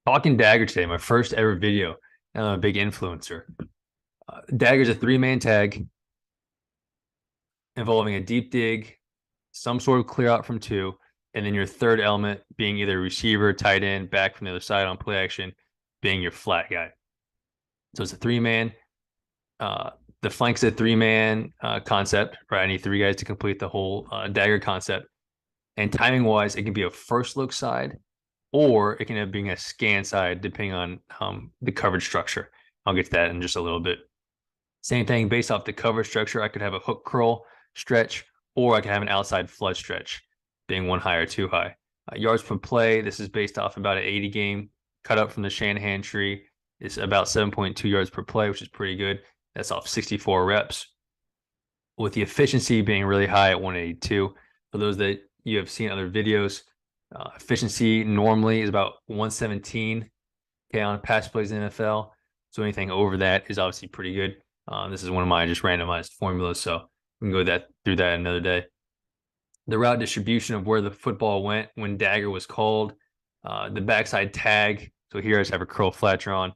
Talking Dagger today, my first ever video, and I'm a big influencer. Dagger's a three-man tag involving a deep dig, some sort of clear out from two, and then your third element being either receiver, tight end, back from the other side on play action, being your flat guy. So it's a three-man. Uh, the flank's a three-man concept, right? I need three guys to complete the whole Dagger concept. And timing-wise, it can be a first look side, or it can end up being a scan side depending on the coverage structure. I'll get to that in just a little bit. Same thing based off the coverage structure. I could have a hook curl stretch, or I could have an outside flood stretch, being one high or two high. Yards per play. This is based off about an 80 game cut up from the Shanahan tree. It's about 7.2 yards per play, which is pretty good. That's off 64 reps. With the efficiency being really high at 182. For those that you have seen other videos, efficiency normally is about 117 on pass plays in the NFL. So anything over that is obviously pretty good. This is one of my just randomized formulas, so we can go through that another day. The route distribution of where the football went when Dagger was called, the backside tag. So here I just have a curl flat drawn.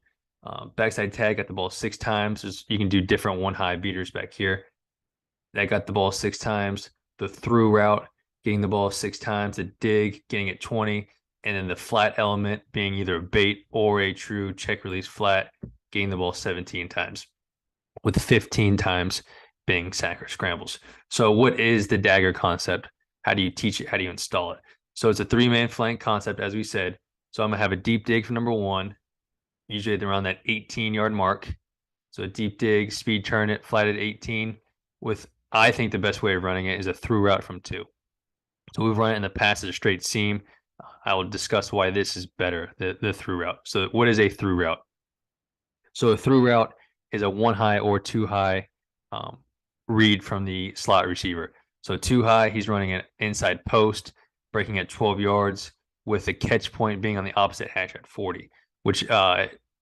Backside tag got the ball 6 times. You can do different one high beaters back here. That got the ball 6 times. The through route, getting the ball 6 times. The dig, getting it 20. And then the flat element being either a bait or a true check release flat, getting the ball 17 times, with 15 times being sack or scrambles. So what is the Dagger concept? How do you teach it? How do you install it? So it's a three-man flank concept, as we said. So I'm going to have a deep dig for number one, usually around that 18-yard mark. So a deep dig, speed turn it, flat at 18, with, I think the best way of running it is a through route from two. So we've run it in the past as a straight seam. I will discuss why this is better, the through route. So what is a through route? So a through route is a one high or two high read from the slot receiver. So two high, he's running an inside post, breaking at 12 yards, with the catch point being on the opposite hash at 40, which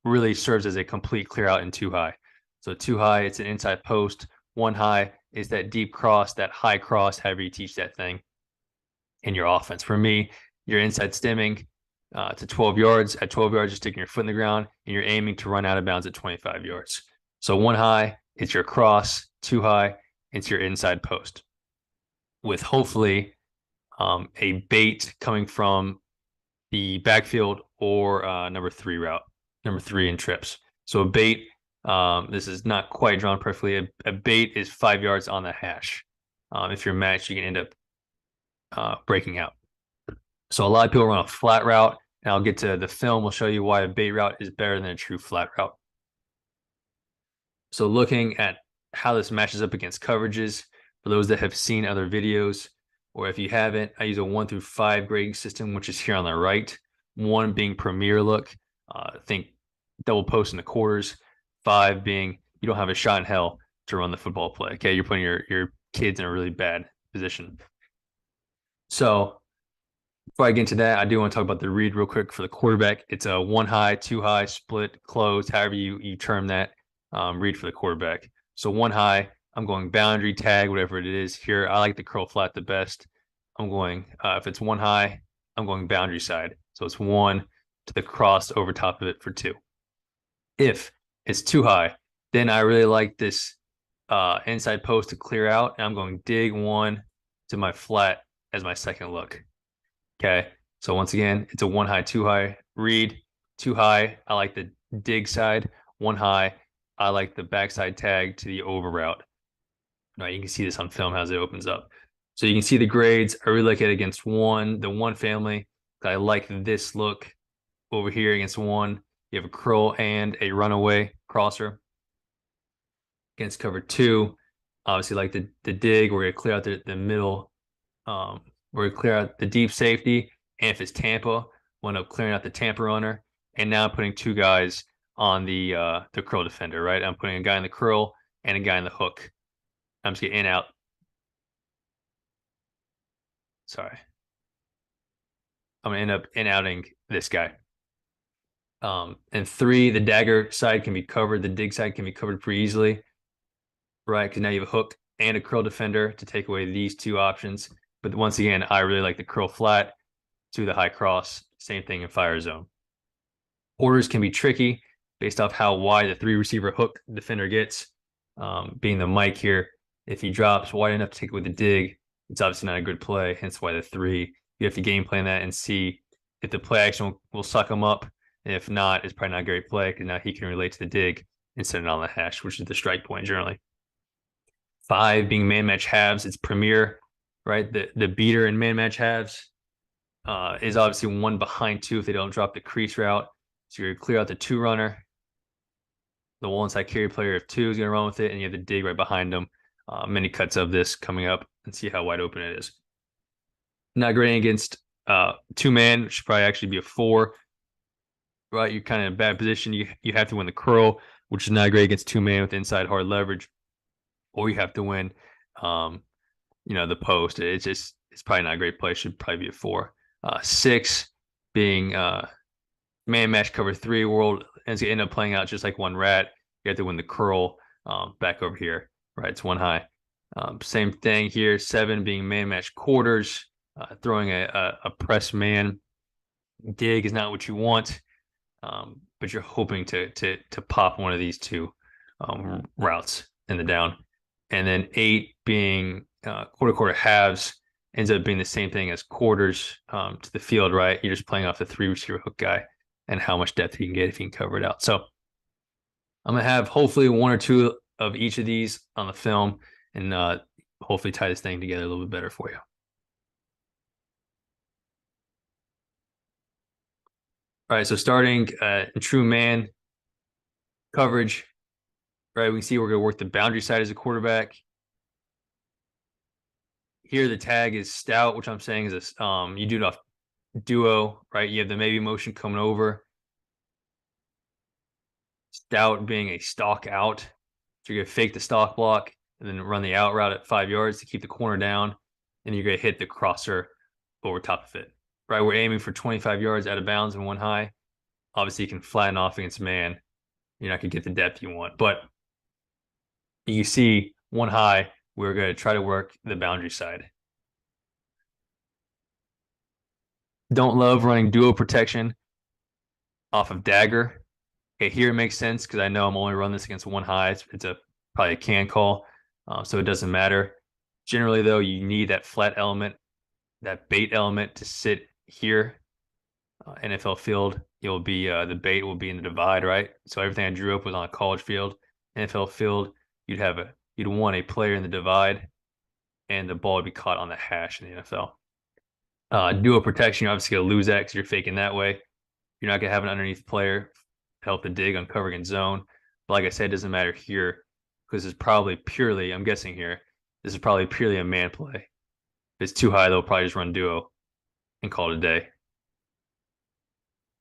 really serves as a complete clear out in two high. So two high, it's an inside post. One high is that deep cross, that high cross, however you teach that thing in your offense. For me, you're inside stemming to 12 yards. At 12 yards, you're sticking your foot in the ground and you're aiming to run out of bounds at 25 yards. So one high, it's your cross. Two high, it's your inside post, with hopefully a bait coming from the backfield or number three route, number three in trips. So a bait, this is not quite drawn perfectly. A bait is 5 yards on the hash. If you're matched, you can end up breaking out. So a lot of people run a flat route, and I'll get to the film. We'll show you why a bait route is better than a true flat route. So looking at how this matches up against coverages, for those that have seen other videos, or if you haven't, I use a 1 through 5 grading system, which is here on the right. 1 being premier look, think double post in the quarters. 5 being you don't have a shot in hell to run the football play. Okay, you're putting your kids in a really bad position. So before I get into that, I do want to talk about the read real quick for the quarterback. It's a one high, two high, split, close, however you term that read for the quarterback. So one high, I'm going boundary, tag, whatever it is. Here, I like the curl flat the best. I'm going, if it's one high, I'm going boundary side. So it's one to the cross over top of it for two. If it's too high, then I really like this inside post to clear out. And I'm going dig one to my flat as my second look. Okay. So once again, it's a one high, two high read. Two high, I like the dig side. One high, I like the backside tag to the over route. Now you can see this on film as it opens up. So you can see the grades. I really like it against the one family. I like this look over here against one. You have a curl and a runaway crosser. Against cover two, obviously like the dig, we're going to clear out the middle. We're going to clear out the deep safety. And if it's Tampa, we'll end up clearing out the Tampa runner. And now I'm putting two guys on the curl defender, right? I'm putting a guy in the curl and a guy in the hook. I'm just getting in out. Sorry. I'm going to end up in-outing this guy. And 3, the dagger side can be covered. The dig side can be covered pretty easily, right? Because now you have a hook and a curl defender to take away these two options. But once again, I really like the curl flat to the high cross. Same thing in fire zone. Quarters can be tricky based off how wide the three receiver hook defender gets. Being the mic here, if he drops wide enough to take it with the dig, it's obviously not a good play. Hence why the three. You have to game plan that and see if the play action will suck him up. And if not, it's probably not a great play because now he can relate to the dig and send it on the hash, which is the strike point generally. 5 being man match halves, it's premier, right? The beater in man match halves is obviously 1 behind 2 if they don't drop the crease route. So you're clear out the 2 runner. The wall inside carry player of 2 is going to run with it, and you have the dig right behind them. Many cuts of this coming up and see how wide open it is. Not great against 2-man, should probably actually be a 4. Right, you're kind of in a bad position. You have to win the curl, which is not great against 2-man with inside hard leverage, or you have to win, the post. It's probably not a great play. Should probably be a 4. 6 being man match cover 3 world, and it's gonna end up playing out just like one rat. You have to win the curl back over here, right? It's 1 high. Same thing here. 7 being man match quarters, throwing a press man dig is not what you want, but you're hoping to pop one of these 2 routes in the down. And then 8 being quarter halves ends up being the same thing as quarters to the field, right? You're just playing off the 3 receiver hook guy and how much depth you can get if you can cover it out. So I'm going to have hopefully 1 or 2 of each of these on the film and hopefully tie this thing together a little bit better for you. All right, so starting in true man coverage, right? We can see we're going to work the boundary side as a quarterback. Here the tag is stout, which I'm saying is you do it off duo, right? You have the maybe motion coming over. Stout being a stalk out. So you're going to fake the stalk block and then run the out route at 5 yards to keep the corner down. And you're going to hit the crosser over top of it, right? We're aiming for 25 yards out of bounds and 1 high. Obviously, you can flatten off against man. You're not going to get the depth you want. But you see 1 high, we're going to try to work the boundary side. Don't love running duo protection off of Dagger. Okay, here it makes sense because I know I'm only running this against 1 high. It's probably a can call, so it doesn't matter. Generally, though, you need that flat element, that bait element to sit here. NFL field, you'll be the bait will be in the divide, right? So everything I drew up was on a college field. NFL field, you'd want a player in the divide, and the ball would be caught on the hash in the NFL. Duo protection, you're obviously gonna lose that because you're faking that way. You're not gonna have an underneath player help the dig on covering in zone. But like I said, it doesn't matter here because it's probably purely, I'm guessing here, this is probably purely a man play. If it's too high, they'll probably just run duo and call it a day.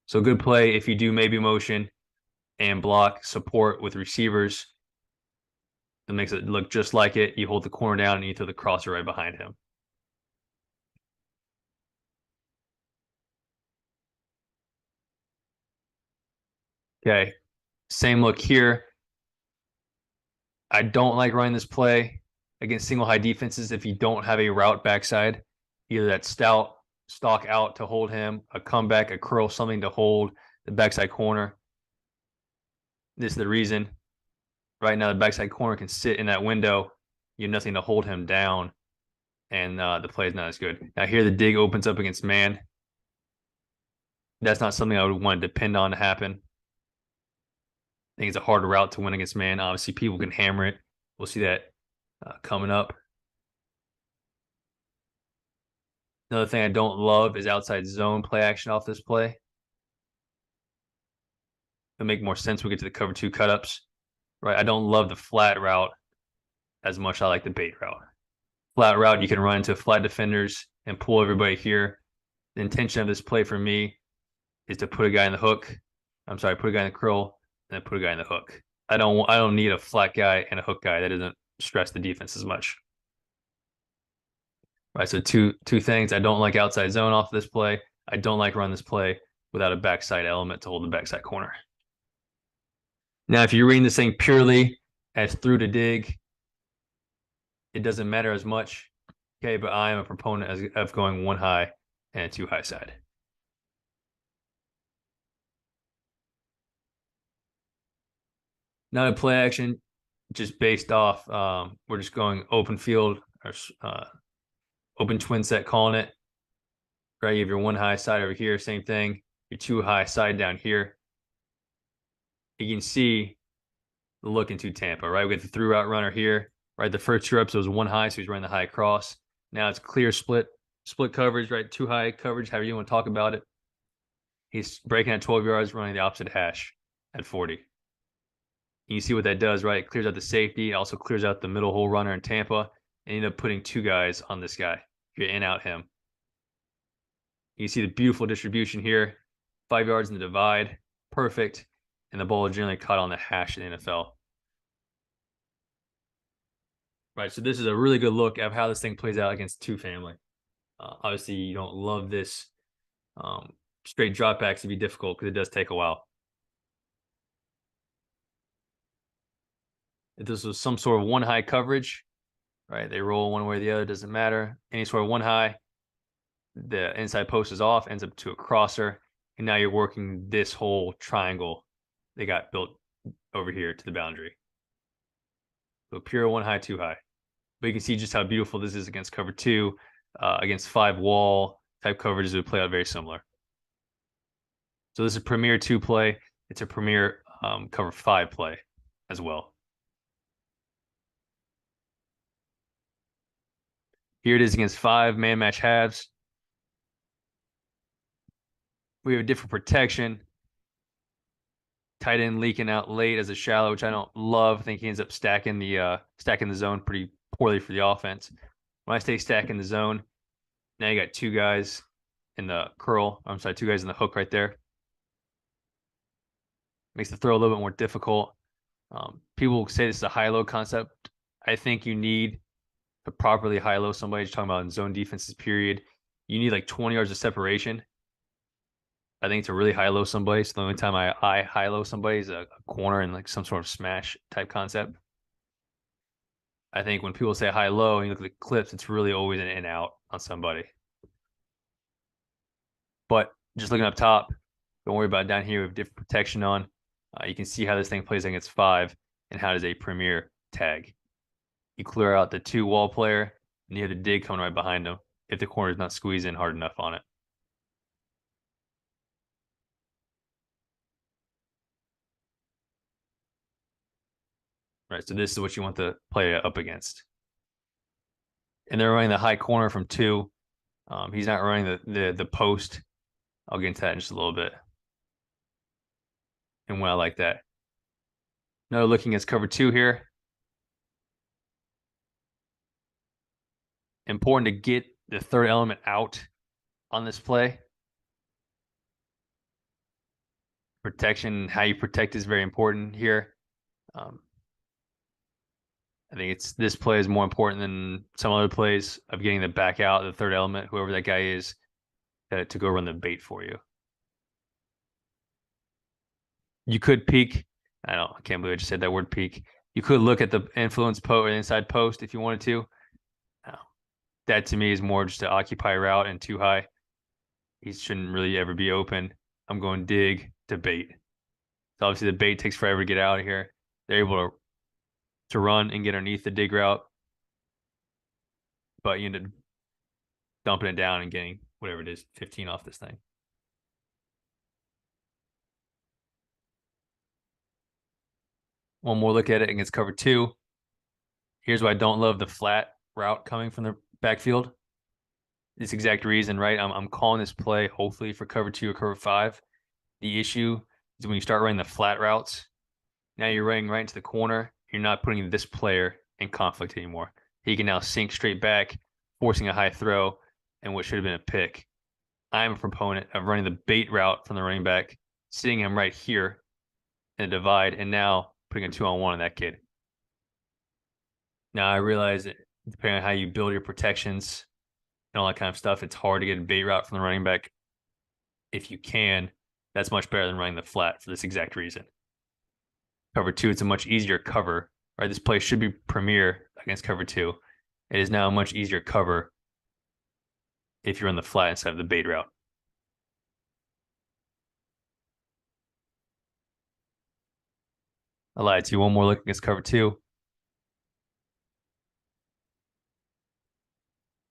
So good play if you do maybe motion and block support with receivers. It makes it look just like it. You hold the corner down and you throw the crosser right behind him. Okay, same look here. I don't like running this play against single high defenses if you don't have a route backside, either that stout stalk out to hold him, a comeback, a curl, something to hold the backside corner. This is the reason. Right now, the backside corner can sit in that window. You have nothing to hold him down, and the play is not as good. Now here, the dig opens up against man. That's not something I would want to depend on to happen. I think it's a hard route to win against man. Obviously, people can hammer it. We'll see that coming up. Another thing I don't love is outside zone play action off this play. It'll make more sense when we get to the cover 2 cutups, right? I don't love the flat route as much as I like the bait route. Flat route, you can run into flat defenders and pull everybody here. The intention of this play for me is to put a guy in the hook. I'm sorry, put a guy in the curl and then put a guy in the hook. I don't need a flat guy and a hook guy. That doesn't stress the defense as much. Right, so two things. I don't like outside zone off this play. I don't like run this play without a backside element to hold the backside corner. Now, if you're reading this thing purely as through to dig, it doesn't matter as much. Okay, but I am a proponent of going 1 high and 2 high side. Not a play action, just based off. We're just going open field or open twin set, calling it. Right, you have your one high side over here, same thing. Your two high side down here. You can see the look into Tampa, right? We got the through route runner here, right? The first two reps was one high, so he's running the high cross. Now it's clear split coverage, right? Two high coverage, however you want to talk about it. He's breaking at 12 yards, running the opposite hash at 40. You see what that does, right? It clears out the safety. It also clears out the middle hole runner in Tampa. And you end up putting two guys on this guy. You're in out him. You see the beautiful distribution here. 5 yards in the divide. Perfect. And the ball is generally caught on the hash in the NFL. Right. So this is a really good look at how this thing plays out against two family. Obviously, you don't love this. Straight dropbacks would be difficult because it does take a while. If this was some sort of one high coverage, right? They roll one way or the other, doesn't matter. Any sort of one high, the inside post is off, ends up to a crosser, and now you're working this whole triangle they got built over here to the boundary. So pure one high, two high. But you can see just how beautiful this is against cover two, against five wall type coverages would play out very similar. So this is a premier two play. It's a premier cover five play as well. Here it is against five man match halves. We have a different protection. Tight end leaking out late as a shallow, which I don't love. I think he ends up stacking the zone pretty poorly for the offense. When I say stacking the zone, now you got two guys in the curl. I'm sorry, two guys in the hook right there. Makes the throw a little bit more difficult. People say this is a high-low concept. I think you need to properly high-low somebody. Just talking about in zone defenses, period. You need like 20 yards of separation. I think it's a really high-low somebody. So the only time I high-low somebody is a corner and like some sort of smash type concept. I think when people say high-low and you look at the clips, it's really always an in-out on somebody. But just looking up top, don't worry about down here. We have different protection on. You can see how this thing plays against five and how does a premier tag. You clear out the two wall player and you have the dig coming right behind him if the corner is not squeezing hard enough on it. Right, so this is what you want the play up against. And they're running the high corner from two. He's not running the post. I'll get into that in just a little bit. And when I like that. Now looking at cover two here. Important to get the third element out on this play. Protection, how you protect is very important here. I think this play is more important than some other plays of getting the back out, the third element, whoever that guy is, to go run the bait for you. You could peek. I can't believe I just said that word peek. You could look at the influence post or inside post if you wanted to. That to me is more just to occupy route and too high. He shouldn't really ever be open. I'm going dig to bait. So obviously the bait takes forever to get out of here. They're able to run and get underneath the dig route, but you end up dumping it down and getting whatever it is, 15 off this thing. One more look at it against cover two. Here's why I don't love the flat route coming from the backfield. This exact reason, right? I'm calling this play hopefully for cover two or cover five. The issue is when you start running the flat routes, now you're running right into the corner. You're not putting this player in conflict anymore. He can now sink straight back, forcing a high throw and what should have been a pick. I'm a proponent of running the bait route from the running back, sitting him right here in a divide, and now putting a 2-on-1 on that kid. Now I realize that depending on how you build your protections and all that kind of stuff, it's hard to get a bait route from the running back. If you can, that's much better than running the flat for this exact reason. Cover two, it's a much easier cover, right? This play should be premier against cover two. It is now a much easier cover if you're on the flat instead of the bait route. I lied to you. One more look against cover two.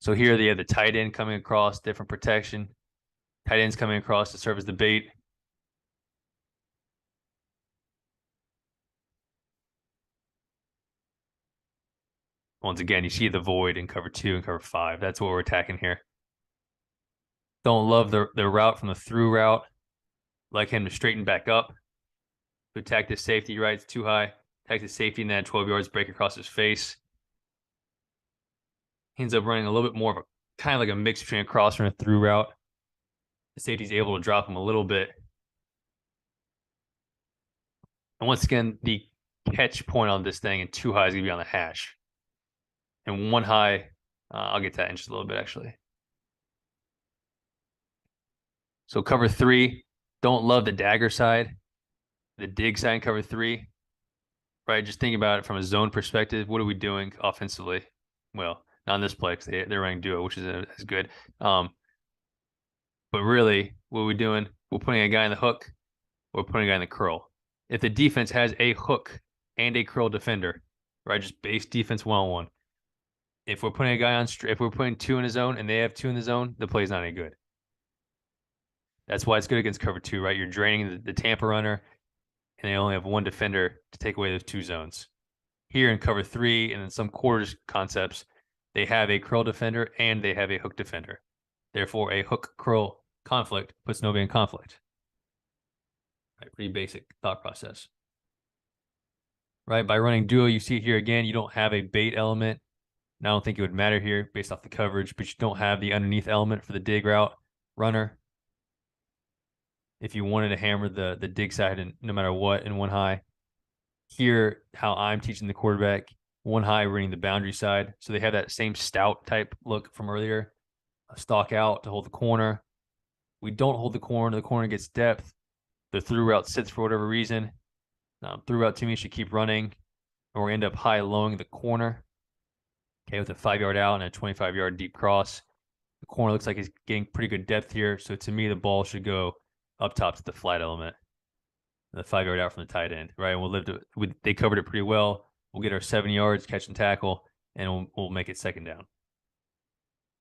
So here they have the tight end coming across, different protection. Tight ends coming across to serve as the bait. Once again, you see the void in cover two and cover five. That's what we're attacking here. Don't love the route from the through route. Like him to straighten back up. To attack this safety, right? It's too high. Attack the safety and then 12 yards break across his face. He ends up running a little bit more of a kind of like a mix between a cross and a through route. The safety's able to drop him a little bit. And once again, the catch point on this thing and too high is going to be on the hash. And one high, I'll get to that in just a little bit, actually. So cover three, don't love the dagger side. The dig side in cover three, right? Just think about it from a zone perspective. What are we doing offensively? Well, not on this play because they're running duo, which is good. But really, what are we doing? We're putting a guy in the hook. We're putting a guy in the curl. If the defense has a hook and a curl defender, right? Just base defense one-on-one. If we're putting a guy on, if we're putting two in the zone and they have two in the zone, the play's not any good. That's why it's good against cover two, right? You're draining the Tampa runner, and they only have one defender to take away those two zones. Here in cover three and in some quarters concepts, they have a curl defender and they have a hook defender. Therefore, a hook curl conflict puts nobody in conflict. Right, pretty basic thought process. Right, by running duo, you see here again, you don't have a bait element. And I don't think it would matter here based off the coverage, but you don't have the underneath element for the dig route runner. If you wanted to hammer the dig side and no matter what in one high. Here, how I'm teaching the quarterback, one high running the boundary side. So they have that same stout type look from earlier. A stalk out to hold the corner. We don't hold the corner gets depth. The through route sits for whatever reason. Through route to me should keep running, or we end up high lowing the corner. Okay, with a 5-yard out and a 25-yard deep cross. The corner looks like he's getting pretty good depth here. So to me, the ball should go up top to the flat element. The 5-yard out from the tight end, right? And they covered it pretty well. We'll get our 7 yards, catch and tackle, and we'll make it second down.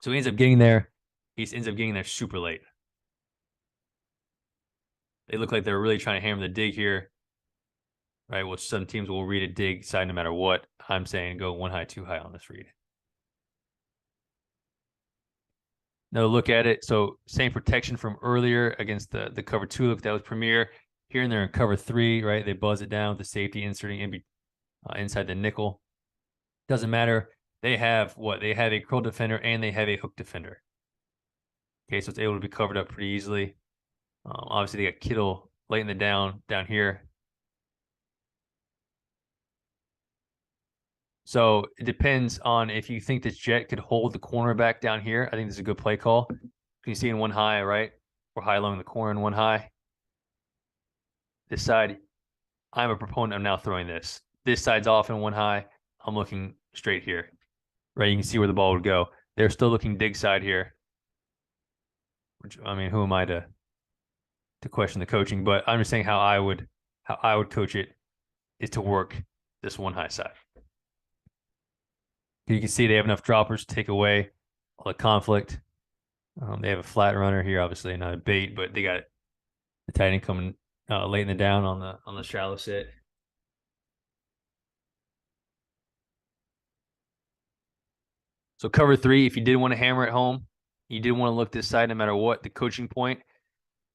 So he ends up getting there. He ends up getting there super late. They look like they're really trying to hammer the dig here, right? Which some teams will read a dig side no matter what. I'm saying go one high, two high on this read. Now look at it. So same protection from earlier against the cover two look that was Premier. Here and there in cover three, right? They buzz it down with the safety inserting inside the nickel. Doesn't matter. They have what? They have a curl defender and they have a hook defender. Okay, so it's able to be covered up pretty easily. Obviously, they got Kittle late in the down here. So it depends on if you think this jet could hold the cornerback down here. I think this is a good play call. You can see in one high, right? We're high along the corner in one high. This side, I'm a proponent of now throwing this. This side's off in one high. I'm looking straight here, right? You can see where the ball would go. They're still looking dig side here. Which, I mean, who am I to question the coaching? But I'm just saying how I would coach it is to work this one high side. You can see they have enough droppers to take away all the conflict. They have a flat runner here, obviously not a bait, but they got the tight end coming late in the down on the shallow sit. So cover three, if you did want to hammer it home, you did want to look this side no matter what. The coaching point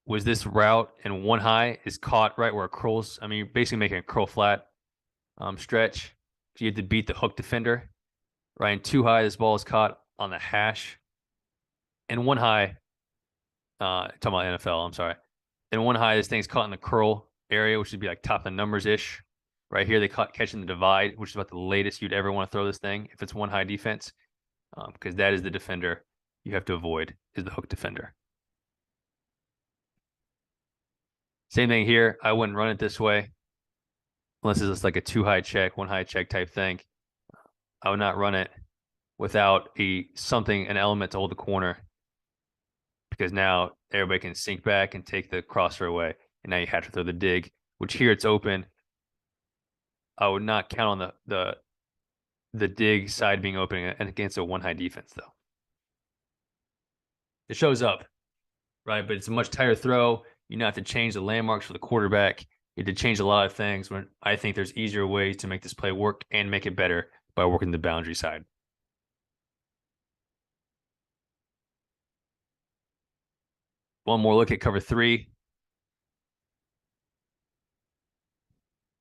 was this route and one high is caught right where it curls. I mean, you're basically making a curl flat stretch. So you have to beat the hook defender. Right, and two high, this ball is caught on the hash. And one high, talking about NFL, I'm sorry. And one high, this thing's caught in the curl area, which would be like top of the numbers-ish. Right here, they caught catching the divide, which is about the latest you'd ever want to throw this thing if it's one high defense, because that is the defender you have to avoid, is the hook defender. Same thing here. I wouldn't run it this way unless it's like a two high check, one high check type thing. I would not run it without an element to hold the corner, because now everybody can sink back and take the crosser away. And now you have to throw the dig, which here it's open. I would not count on the dig side being open against a one high defense though. It shows up, right? But it's a much tighter throw. You now have to change the landmarks for the quarterback. You have to change a lot of things. When I think there's easier ways to make this play work and make it better by working the boundary side. One more look at cover three.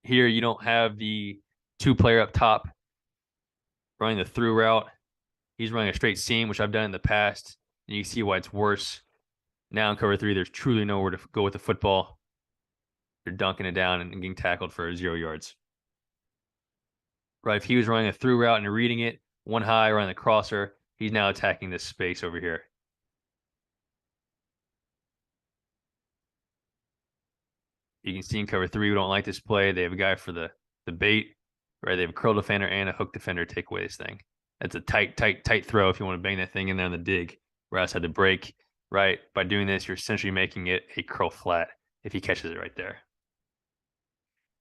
Here you don't have the two-player up top running the through route. He's running a straight seam, which I've done in the past. And you see why it's worse. Now in cover three, there's truly nowhere to go with the football. They're dunking it down and getting tackled for 0 yards. Right, if he was running a through route and reading it, one high running the crosser, he's now attacking this space over here. You can see in cover three, we don't like this play. They have a guy for the bait, right? They have a curl defender and a hook defender to take away this thing. That's a tight throw if you want to bang that thing in there on the dig, right outside the break, right? By doing this, you're essentially making it a curl flat if he catches it right there.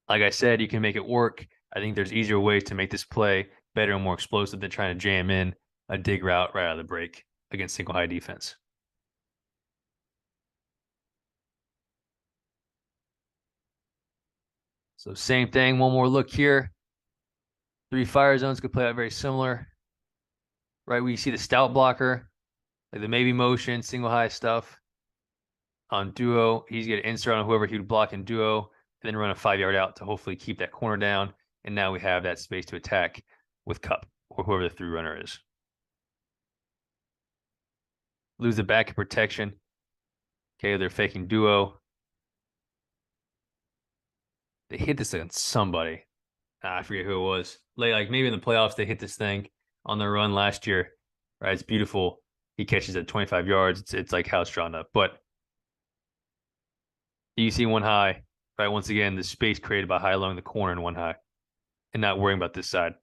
Like I said, you can make it work. I think there's easier ways to make this play better and more explosive than trying to jam in a dig route right out of the break against single high defense. So same thing, one more look here. 3 fire zones could play out very similar. Right, where you see the stout blocker, like the maybe motion, single high stuff. On duo, he's going to insert on whoever he would block in duo, and then run a 5-yard out to hopefully keep that corner down. And now we have that space to attack with Cup or whoever the through runner is. Lose the back of protection. Okay, they're faking duo. They hit this against somebody. I forget who it was. Like maybe in the playoffs, they hit this thing on the run last year. Right, it's beautiful. He catches at 25 yards. It's like house drawn up. But you see one high, right? Once again, the space created by high low in the corner and one high, and not worrying about this side.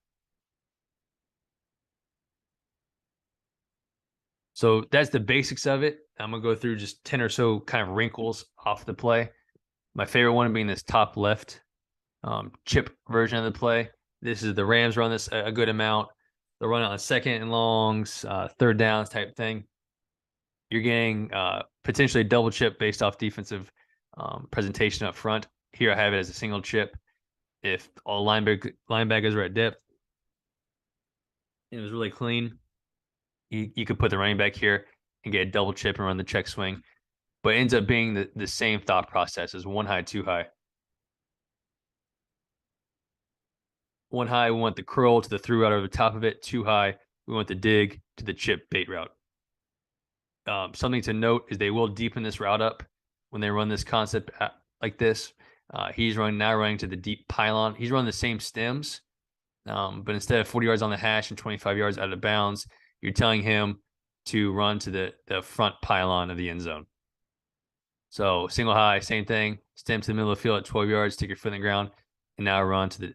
So that's the basics of it. I'm gonna go through just 10 or so kind of wrinkles off the play. My favorite one being this top left chip version of the play. This is the Rams run this a good amount. They'll run it on second and longs, third downs type thing. You're getting potentially double chip based off defensive presentation up front. Here I have it as a single chip. If all linebackers are at depth, it was really clean. You could put the running back here and get a double chip and run the check swing. But it ends up being the same thought process as one high, two high. One high, we want the curl to the through route over the top of it. Two high, we want the dig to the chip bait route. Something to note is they will deepen this route up when they run this concept like this. He's now running to the deep pylon. He's running the same stems, but instead of 40 yards on the hash and 25 yards out of bounds, you're telling him to run to the front pylon of the end zone. So single high, same thing. Stem to the middle of the field at 12 yards, stick your foot in the ground, and now run to the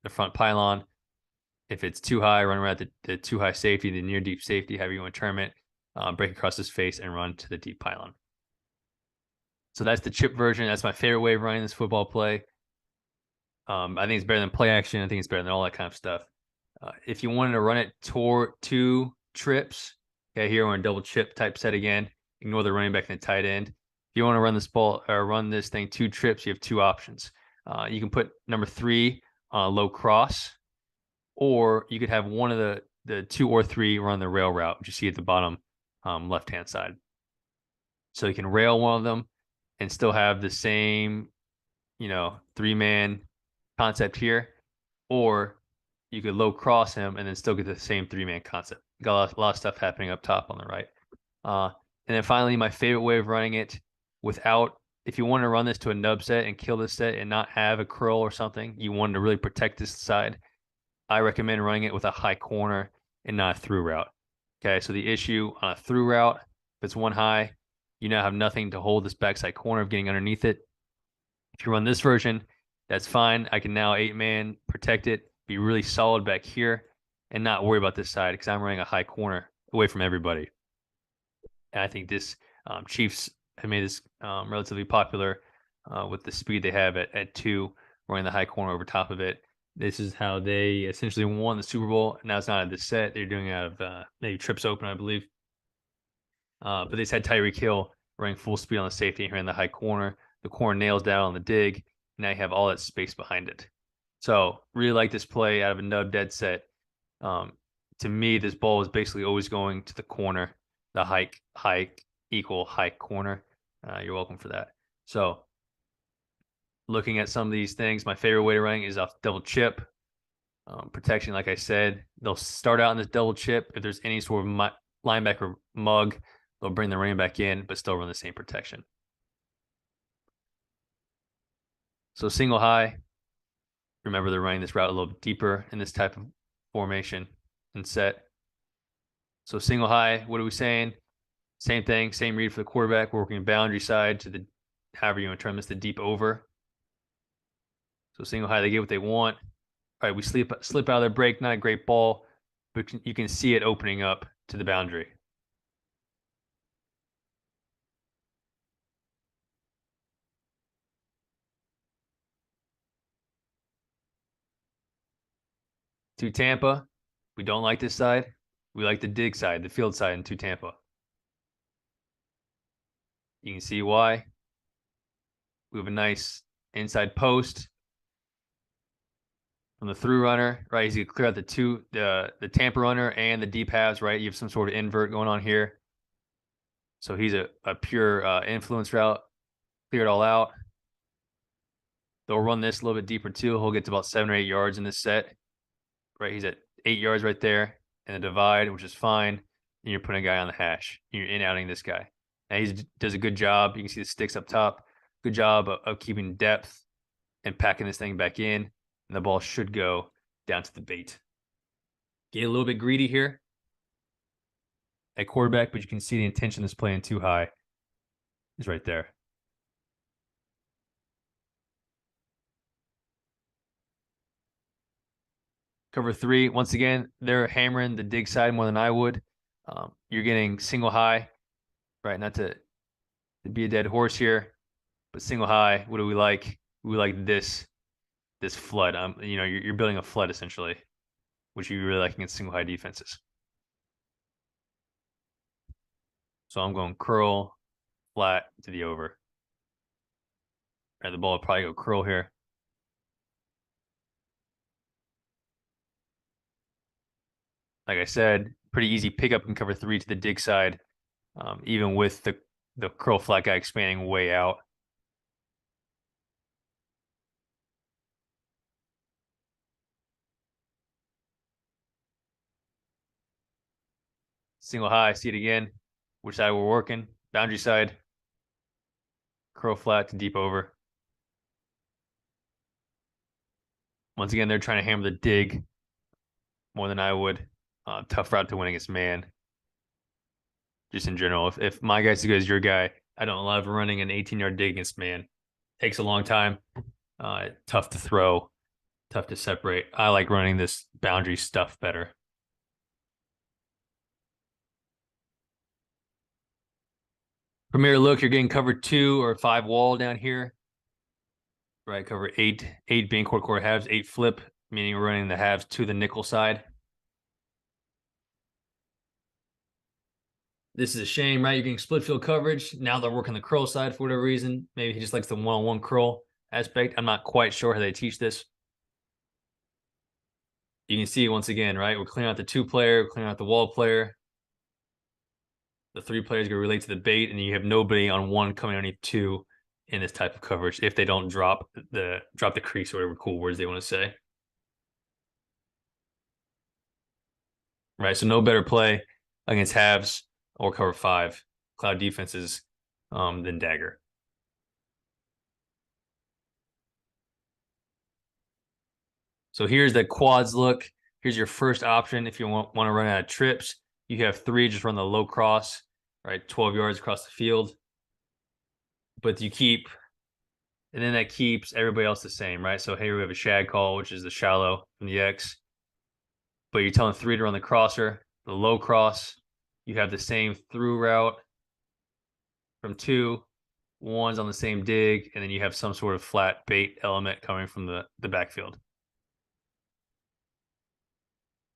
front pylon. If it's too high, run around the too high safety, the near deep safety, however you want to term it, break across his face and run to the deep pylon. So that's the chip version. That's my favorite way of running this football play. I think it's better than play action. I think it's better than all that kind of stuff. If you wanted to run it two trips, okay, here we're in double chip type set again. Ignore the running back and the tight end. If you want to run this ball or run this thing 2 trips, you have 2 options. You can put number 3 on a low cross, or you could have one of the 2 or 3 run the rail route, which you see at the bottom left-hand side. So you can rail one of them and still have the same, 3-man concept here, or you could low cross him and then still get the same 3-man concept. Got a lot of stuff happening up top on the right. And then finally, my favorite way of running it if you want to run this to a nub set and kill this set and not have a curl or something, you want to really protect this side, I recommend running it with a high corner and not a through route. Okay, so the issue on a through route, if it's one high, you now have nothing to hold this backside corner of getting underneath it. If you run this version, that's fine. I can now 8-man protect it, be really solid back here, and not worry about this side because I'm running a high corner away from everybody. And I think this Chiefs have made this relatively popular with the speed they have at 2 running the high corner over top of it. This is how they essentially won the Super Bowl. Now it's not out of the set. They're doing it out of maybe trips open, I believe. But they just had Tyreek Hill running full speed on the safety here in the high corner. The corner nails down on the dig. Now you have all that space behind it. So really like this play out of a nub dead set. To me, this ball is basically always going to the corner, the hike equal hike corner. You're welcome for that. So looking at some of these things, my favorite way to run is off double chip. Protection, like I said, they'll start out in this double chip. If there's any sort of linebacker mug, they'll bring the running back in, but still run the same protection. So single high, remember they're running this route a little deeper in this type of formation and set. So single high, what are we saying? Same thing, same read for the quarterback. We're working boundary side to the, however you want to term this, the deep over. So single high, they get what they want. All right, we slip out of their break, not a great ball, but you can see it opening up to the boundary. To Tampa, we don't like this side. We like the dig side, the field side into Tampa. You can see why. We have a nice inside post from the through runner, right? He's gonna clear out the Tampa runner and the deep halves, right? You have some sort of invert going on here. So he's a pure influence route. Clear it all out. They'll run this a little bit deeper too. He'll get to about 7 or 8 yards in this set. Right, he's at 8 yards right there in the divide, which is fine. And you're putting a guy on the hash. You're in-outing this guy. Now he does a good job. You can see the sticks up top. Good job of keeping depth and packing this thing back in. And the ball should go down to the bait. Get a little bit greedy here at quarterback, but you can see the intention of this playing too high is right there. Cover 3, once again, they're hammering the dig side more than I would. You're getting single high, right? Not to be a dead horse here, but single high, what do we like? We like this flood. You're building a flood essentially, which you really like against single high defenses. So I'm going curl, flat to the over. Right, the ball will probably go curl here. Like I said, pretty easy pickup in cover 3 to the dig side, even with the curl flat guy expanding way out. Single high, see it again. Which side we're working? Boundary side. Curl flat to deep over. Once again, they're trying to hammer the dig more than I would. Tough route to win against man. Just in general, if my guy's as good as your guy, I don't love running an 18-yard dig against man. Takes a long time. Tough to throw. Tough to separate. I like running this boundary stuff better. Premier look, you're getting cover 2 or 5 wall down here. Right, cover 8 being quarter halves, 8 flip, meaning we're running the halves to the nickel side. This is a shame, right? You're getting split field coverage. Now they're working the curl side for whatever reason. Maybe he just likes the one-on-one curl aspect. I'm not quite sure how they teach this. You can see once again, right? We're clearing out the 2-player, clearing out the wall player. The 3 players are going to relate to the bait, and you have nobody on 1 coming underneath 2 in this type of coverage if they don't drop the crease or whatever cool words they want to say. Right, so no better play against halves or cover 5 cloud defenses than Dagger. So here's the quads look. Here's your first option if you want to run out of trips. You have 3, just run the low cross, right? 12 yards across the field. But you keep, and then that keeps everybody else the same, right? So here we have a shag call, which is the shallow from the X. But you're telling 3 to run the crosser, the low cross. You have the same through route from 2. one's on the same dig, and then you have some sort of flat bait element coming from the backfield.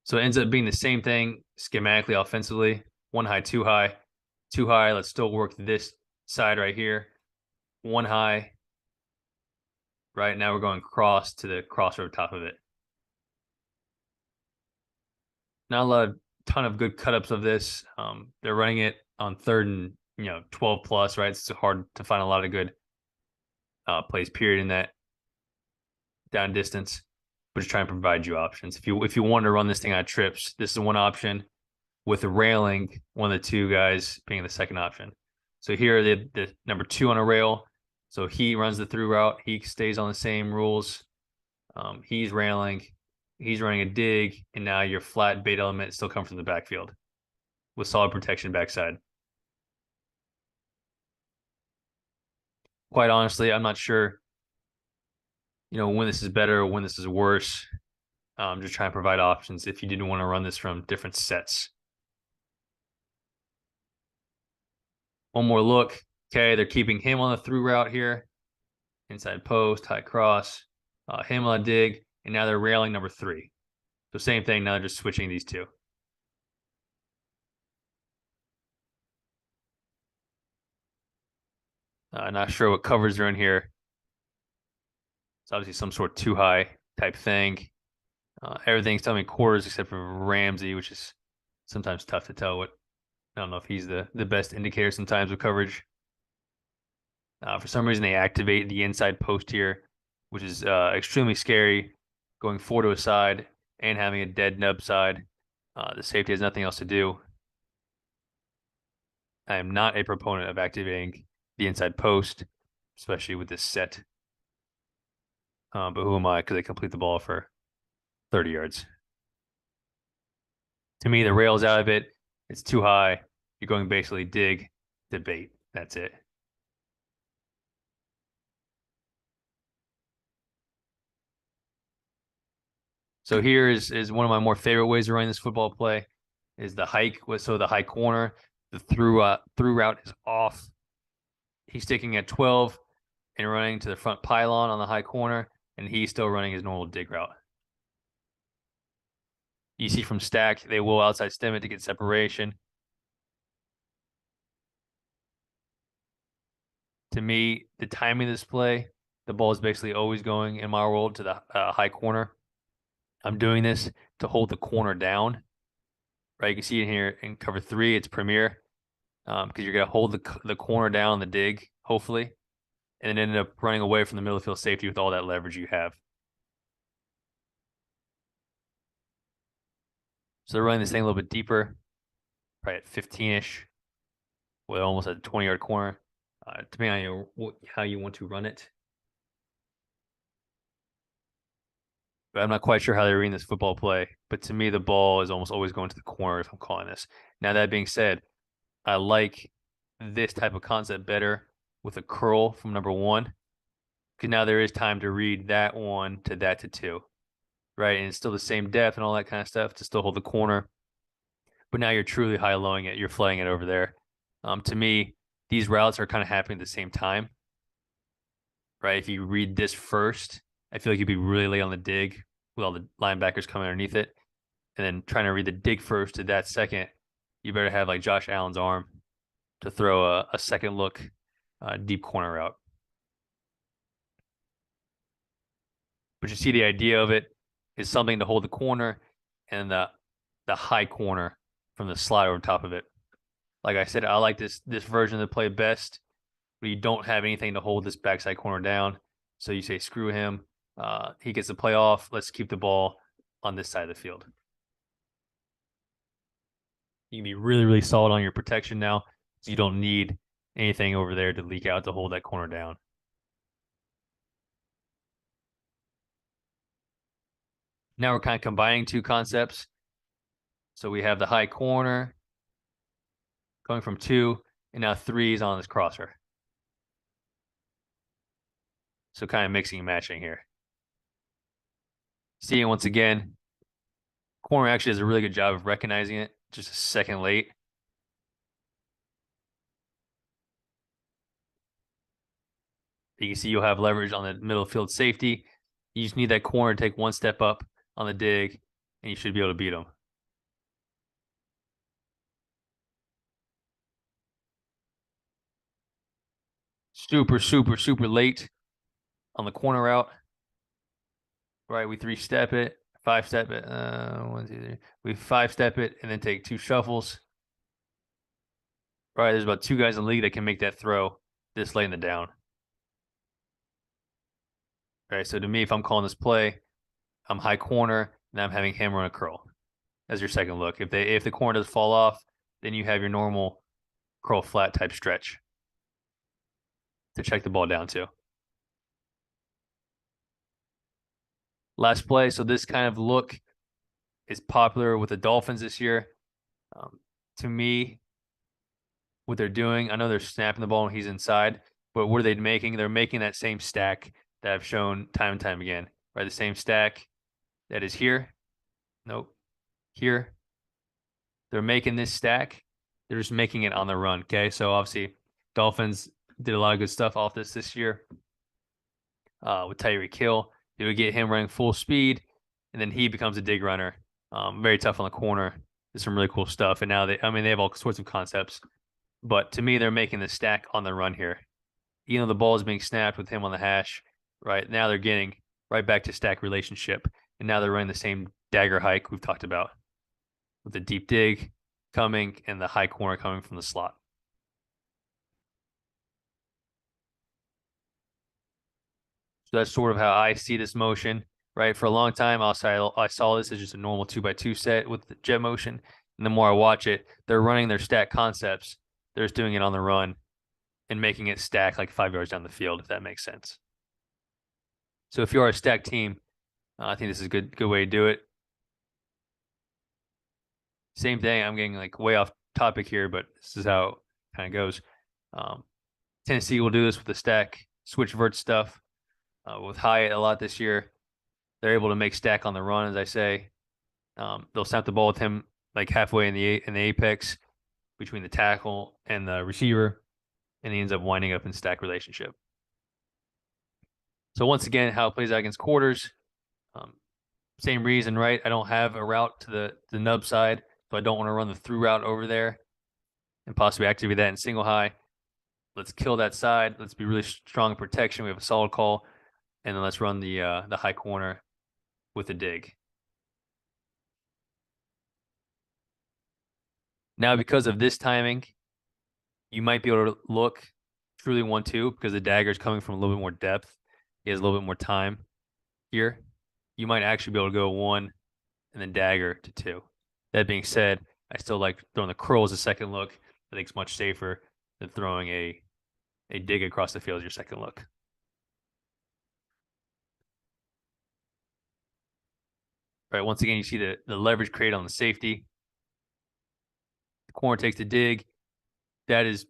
So it ends up being the same thing schematically, offensively. One high, two high, two high. Let's still work this side right here. One high. Right now we're going cross to the cross over top of it. Not a lot of ton of good cut ups of this. They're running it on third and 12 plus, right? It's hard to find a lot of good plays period in that down distance, but just trying to provide you options. If you want to run this thing on trips, this is one option. With a railing, one of the two guys being the second option. So here the number 2 on a rail. So he runs the through route. He stays on the same rules. He's railing. He's running a dig, and now your flat bait element still comes from the backfield with solid protection backside. Quite honestly, I'm not sure, when this is better or when this is worse. Just trying to provide options if you didn't want to run this from different sets. One more look. Okay, they're keeping him on the through route here. Inside post, high cross, him on a dig, and now they're railing number 3. So same thing, now they're just switching these two. Not sure what covers are in here. It's obviously some sort of too high type thing. Everything's telling me quarters except for Ramsey, which is sometimes tough to tell. I don't know if he's the best indicator sometimes with coverage. For some reason, they activate the inside post here, which is extremely scary, going 4 to a side and having a dead nub side. The safety has nothing else to do. I am not a proponent of activating the inside post, especially with this set. But who am I? Because they complete the ball for 30 yards. To me, the rail's out of it. It's too high. You're going basically dig, debate. That's it. So here is one of my more favorite ways of running this football play is the hike. So the high corner, the through route is off. He's sticking at 12 and running to the front pylon on the high corner, and he's still running his normal dig route. You see from stack, they will outside stem it to get separation. To me, the timing of this play, the ball is basically always going in my world to the high corner. I'm doing this to hold the corner down. Right, you can see it here in cover 3. It's premier because you're gonna hold the corner down the dig, hopefully, and then end up running away from the middle field safety with all that leverage you have. So they're running this thing a little bit deeper, right at 15-ish, with almost at the 20-yard corner, depending on how you want to run it. But I'm not quite sure how they're reading this football play. But to me, the ball is almost always going to the corner if I'm calling this. Now, that being said, I like this type of concept better with a curl from number 1. Because now there is time to read that 1 to that to 2. Right. And it's still the same depth and all that kind of stuff to still hold the corner. But now you're truly high-lowing it. You're flaying it over there. To me, these routes are kind of happening at the same time. Right. If you read this first, I feel like you'd be really late on the dig with all the linebackers coming underneath it. And then trying to read the dig first to that second, you better have like Josh Allen's arm to throw a second look deep corner route. But you see the idea of it is something to hold the corner and the high corner from the slide over top of it. Like I said, I like this version of the play best, but you don't have anything to hold this backside corner down. So you say, screw him. He gets the play off. Let's keep the ball on this side of the field. You can be really, really solid on your protection now. So you don't need anything over there to leak out to hold that corner down. Now we're kind of combining two concepts. So we have the high corner going from 2, and now 3 is on this crosser. So kind of mixing and matching here. Seeing once again, corner actually does a really good job of recognizing it just a second late. You can see you'll have leverage on the middle field safety. You just need that corner to take one step up on the dig, and you should be able to beat them. Super, super, super late on the corner route. Right, we 3-step it, 5-step it. 1, 2, 3. We 5-step it and then take 2 shuffles. Right, there's about 2 guys in the league that can make that throw this late in the down. Right, so to me, if I'm calling this play, I'm high corner and I'm having him run a curl as your second look. If the corner does fall off, then you have your normal curl flat type stretch to check the ball down to. Last play. So this kind of look is popular with the Dolphins this year. To me, what they're doing, I know they're snapping the ball when he's inside, but what are they making? They're making that same stack that I've shown time and time again, right? The same stack that is here. Nope. Here. They're making this stack. They're just making it on the run. Okay. So obviously, Dolphins did a lot of good stuff off this year with Tyreek Hill. They would get him running full speed, and then he becomes a dig runner. Very tough on the corner. There's some really cool stuff. And now they have all sorts of concepts. But to me, they're making the stack on the run here. Even though the ball is being snapped with him on the hash, right now they're getting right back to stack relationship. And now they're running the same dagger hike we've talked about with the deep dig coming and the high corner coming from the slot. So that's sort of how I see this motion, right? For a long time, I saw this as just a normal 2x2 set with the jet motion. And the more I watch it, they're running their stack concepts. They're just doing it on the run and making it stack like 5 yards down the field, if that makes sense. So if you are a stack team, I think this is a good way to do it. Same thing. I'm getting like way off topic here, but this is how it kind of goes. Tennessee will do this with the stack switch vert stuff. With Hyatt a lot this year, they're able to make stack on the run, as I say. They'll snap the ball with him like halfway in the apex between the tackle and the receiver, and he ends up winding up in stack relationship. So once again, how it plays out against quarters, same reason, right? I don't have a route to the nub side, so I don't want to run the through route over there and possibly activate that in single high. Let's kill that side. Let's be really strong in protection. We have a solid call, and then let's run the high corner with a dig. Now, because of this timing, you might be able to look truly 1-2 because the dagger is coming from a little bit more depth. He has a little bit more time here. You might actually be able to go 1 and then dagger to 2. That being said, I still like throwing the curl as a second look. I think it's much safer than throwing a dig across the field as your second look. All right, once again, you see the leverage created on the safety. The corner takes the dig. That is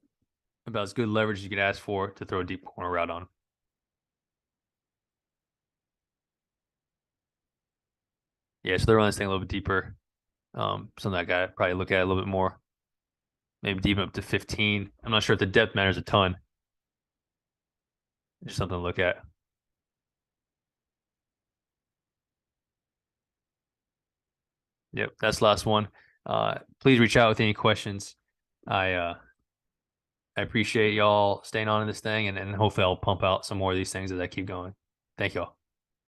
about as good leverage as you could ask for to throw a deep corner route on. Yeah, so they're running this thing a little bit deeper. Something I got probably look at a little bit more. Maybe deep up to 15. I'm not sure if the depth matters a ton. Just something to look at. Yep, that's the last one. Please reach out with any questions. I appreciate y'all staying on in this thing, and hopefully I'll pump out some more of these things as I keep going. Thank y'all.